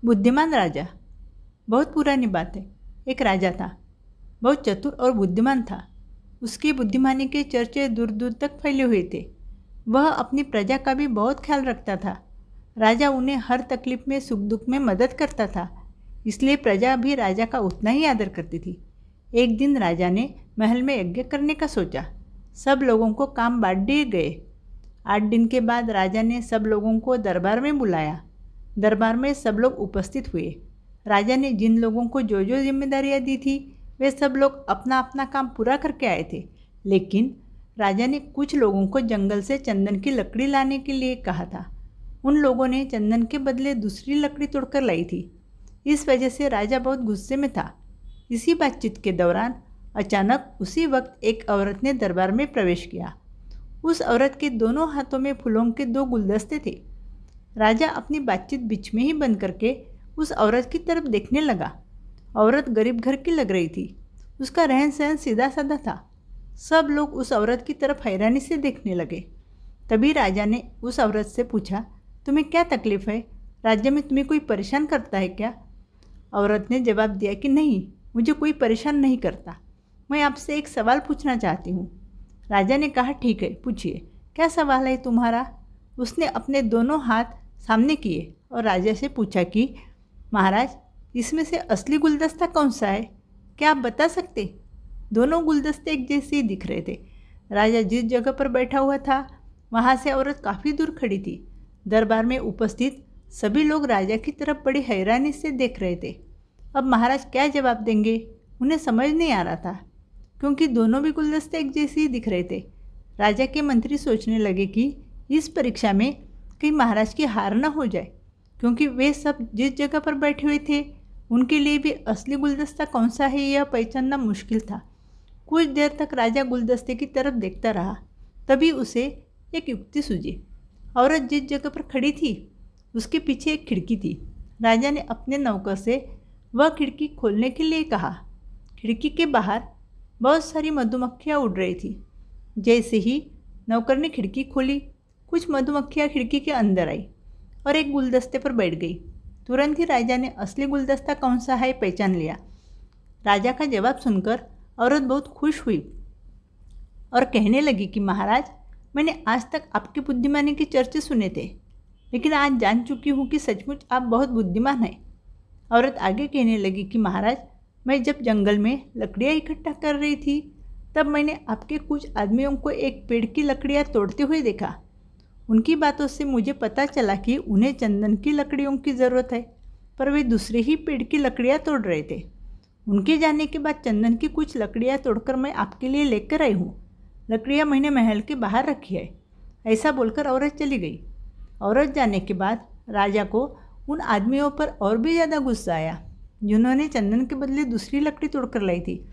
बुद्धिमान राजा। बहुत पुरानी बात है। एक राजा था, बहुत चतुर और बुद्धिमान था। उसकी बुद्धिमानी के चर्चे दूर दूर तक फैले हुए थे। वह अपनी प्रजा का भी बहुत ख्याल रखता था। राजा उन्हें हर तकलीफ में सुख दुख में मदद करता था, इसलिए प्रजा भी राजा का उतना ही आदर करती थी। एक दिन राजा ने महल में यज्ञ करने का सोचा। सब लोगों को काम बांट दिए गए। 8 दिन के बाद राजा ने सब लोगों को दरबार में बुलाया। दरबार में सब लोग उपस्थित हुए। राजा ने जिन लोगों को जो जो जिम्मेदारियां दी थी, वे सब लोग अपना अपना काम पूरा करके आए थे। लेकिन राजा ने कुछ लोगों को जंगल से चंदन की लकड़ी लाने के लिए कहा था। उन लोगों ने चंदन के बदले दूसरी लकड़ी तोड़कर लाई थी। इस वजह से राजा बहुत गुस्से में था। इसी बातचीत के दौरान अचानक उसी वक्त एक औरत ने दरबार में प्रवेश किया। उस औरत के दोनों हाथों में फूलों के 2 गुलदस्ते थे। राजा अपनी बातचीत बीच में ही बंद करके उस औरत की तरफ देखने लगा। औरत गरीब घर की लग रही थी। उसका रहन सहन सीधा साधा था। सब लोग उस औरत की तरफ हैरानी से देखने लगे। तभी राजा ने उस औरत से पूछा, तुम्हें क्या तकलीफ़ है? राज्य में तुम्हें कोई परेशान करता है क्या? औरत ने जवाब दिया कि नहीं, मुझे कोई परेशान नहीं करता। मैं आपसे एक सवाल पूछना चाहती हूँ। राजा ने कहा, ठीक है, पूछिए, क्या सवाल है तुम्हारा? उसने अपने दोनों हाथ सामने किए और राजा से पूछा कि महाराज, इसमें से असली गुलदस्ता कौन सा है? क्या आप बता सकते? दोनों गुलदस्ते एक जैसे ही दिख रहे थे। राजा जिस जगह पर बैठा हुआ था, वहाँ से औरत काफ़ी दूर खड़ी थी। दरबार में उपस्थित सभी लोग राजा की तरफ बड़ी हैरानी से देख रहे थे। अब महाराज क्या जवाब देंगे, उन्हें समझ नहीं आ रहा था, क्योंकि दोनों भी गुलदस्ते एक जैसे ही दिख रहे थे। राजा के मंत्री सोचने लगे कि इस परीक्षा में कहीं महाराज की हार न हो जाए, क्योंकि वे सब जिस जगह पर बैठे हुए थे, उनके लिए भी असली गुलदस्ता कौन सा है यह पहचानना मुश्किल था। कुछ देर तक राजा गुलदस्ते की तरफ देखता रहा। तभी उसे एक युक्ति सूझी। औरत जिस जगह पर खड़ी थी, उसके पीछे एक खिड़की थी। राजा ने अपने नौकर से वह खिड़की खोलने के लिए कहा। खिड़की के बाहर बहुत सारी मधुमक्खियाँ उड़ रही थी। जैसे ही नौकर ने खिड़की खोली, कुछ मधुमक्खियाँ खिड़की के अंदर आई और एक गुलदस्ते पर बैठ गई। तुरंत ही राजा ने असली गुलदस्ता कौन सा है पहचान लिया। राजा का जवाब सुनकर औरत बहुत खुश हुई और कहने लगी कि महाराज, मैंने आज तक आपकी बुद्धिमानी के चर्चे सुने थे, लेकिन आज जान चुकी हूँ कि सचमुच आप बहुत बुद्धिमान हैं। औरत आगे कहने लगी कि महाराज, मैं जब जंगल में लकड़ियाँ इकट्ठा कर रही थी, तब मैंने आपके कुछ आदमियों को एक पेड़ की लकड़ियाँ तोड़ते हुए देखा। उनकी बातों से मुझे पता चला कि उन्हें चंदन की लकड़ियों की ज़रूरत है, पर वे दूसरे ही पेड़ की लकड़ियाँ तोड़ रहे थे। उनके जाने के बाद चंदन की कुछ लकड़ियाँ तोड़कर मैं आपके लिए लेकर आई हूँ। लकड़ियाँ मैंने महल के बाहर रखी है। ऐसा बोलकर औरत चली गई। औरत जाने के बाद राजा को उन आदमियों पर और भी ज़्यादा गुस्सा आया, जिन्होंने चंदन के बदले दूसरी लकड़ी तोड़कर लाई थी।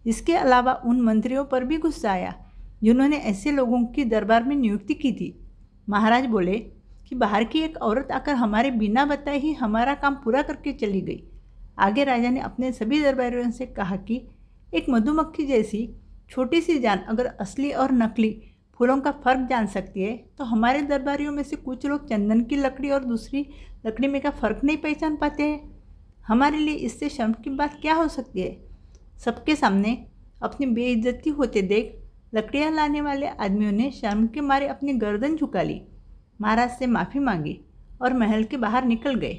इसके अलावा उन मंत्रियों पर भी गुस्सा आया, जिन्होंने ऐसे लोगों की दरबार में नियुक्ति की थी। महाराज बोले कि बाहर की एक औरत आकर हमारे बिना बताए ही हमारा काम पूरा करके चली गई। आगे राजा ने अपने सभी दरबारियों से कहा कि एक मधुमक्खी जैसी छोटी सी जान अगर असली और नकली फूलों का फर्क जान सकती है, तो हमारे दरबारियों में से कुछ लोग चंदन की लकड़ी और दूसरी लकड़ी में का फ़र्क नहीं पहचान पाते हैं। हमारे लिए इससे शर्म की बात क्या हो सकती है? सबके सामने अपनी बेइज्जती होते देख लकड़ियाँ लाने वाले आदमियों ने शर्म के मारे अपनी गर्दन झुका ली, महाराज से माफ़ी मांगी और महल के बाहर निकल गए।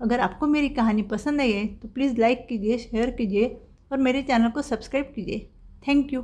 अगर आपको मेरी कहानी पसंद आई है तो प्लीज़ लाइक कीजिए, शेयर कीजिए और मेरे चैनल को सब्सक्राइब कीजिए। Thank you.